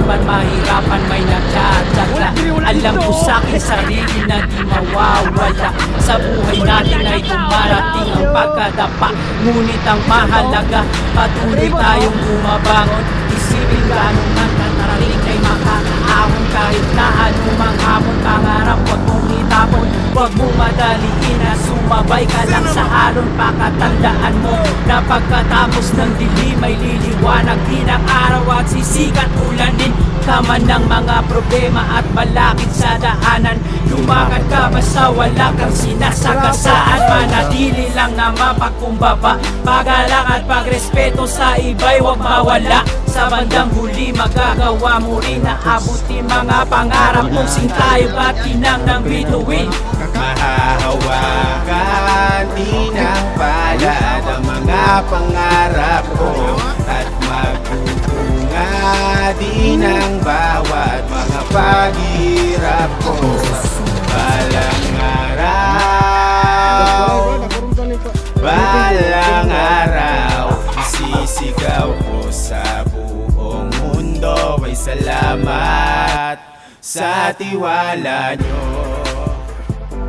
man mahirapan may nagtsatsaga. Alam ko sa'kin sarili na di mawawala. Sa buhay natin ay dumarating ang pagkadapa. Ngunit ang mahalaga, patuloy tayong bumabangon. Isipin gano'n man natarating ay makakaahon. Kahit na anumang hamon, pangarap huwag mong itapon. Huwag mo madaliin na sumabay ka lang sa alon. Pakatandaan mo na pagkatapos ng dilim may liliwanag din ang araw at sisikat ulanin ka man ng mga problema at malakit sa daanan. Lumakad ka basta wala kang sinasagasaan. Manatili lang na mapagkumbaba, pagalang at pagrespeto sa iba'y huwag mawala. Sa bandang huli magagawa mo rin na abutin mga pangarap mong sintayog at tinang ng bituin. Mahahawakan din ang palad ang mga pangarap ko at magtutunga din ang bawat mga paghirap ko. Balang araw, isisigaw ko sa buong mundo ay salamat sa tiwala nyo.